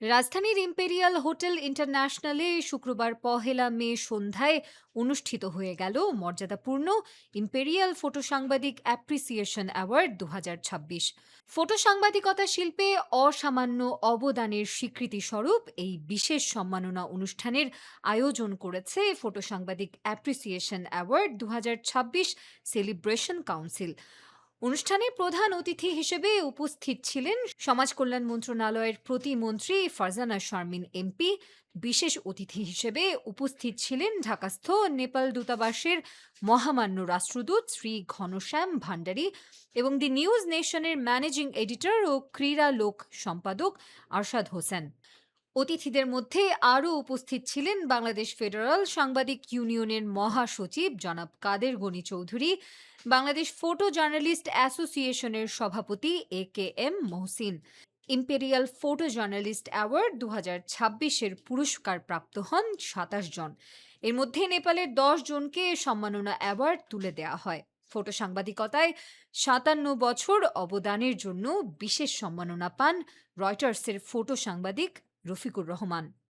রাজধানীর imperial hotel ইন্টারন্যাশনালে শুক্রবার ১লা মে সন্ধ্যায় অনুষ্ঠিত হয়ে গেল মর্যাদাপূর্ণ ইম্পেরিয়াল ফটো সাংবাদিক অ্যাপ্রিসিয়েশন অ্যাওয়ার্ড ২০২৬। ফটো সাংবাদিকতা শিল্পে অসামান্য অবদানের স্বীকৃতি স্বরূপ এই বিশেষ সম্মাননা অনুষ্ঠানের আয়োজন করেছে ফটো সাংবাদিক অ্যাপ্রিসিয়েশন অ্যাওয়ার্ড ২০২৬ সেলিব্রেশন কাউন্সিল। অনুষ্ঠানে প্রধান অতিথি হিসেবে উপস্থিত ছিলেন সমাজ কল্যাণ মন্ত্রণালয়ের প্রতিমন্ত্রী ফারজানা শারমিন এমপি। বিশেষ অতিথি হিসেবে উপস্থিত ছিলেন ঢাকাস্থ নেপাল দূতাবাসের মহামান্য রাষ্ট্রদূত শ্রী ঘনশ্যাম ভান্ডারী এবং দি নিউজ নেশনের ম্যানেজিং এডিটর ও ক্রীড়া লোক সম্পাদক আরশাদ হোসেন। অতিথিদের মধ্যে আরও উপস্থিত ছিলেন বাংলাদেশ ফেডারাল সাংবাদিক ইউনিয়নের মহাসচিব জনাব কাদের গনি চৌধুরী, বাংলাদেশ ফটো জার্নালিস্ট অ্যাসোসিয়েশনের সভাপতি AKM. Mohsin. Imperial photo journalist award ২০২৬-এর পুরস্কার প্রাপ্ত হন ২৭ জন। এর মধ্যে নেপালের ১০ জনকে সম্মাননা অ্যাওয়ার্ড তুলে দেওয়া হয়। ফটো সাংবাদিকতায় ৫৭ বছর অবদানের জন্য বিশেষ সম্মাননা পান রয়টার্সের ফটো সাংবাদিক রফিকুর রহমান।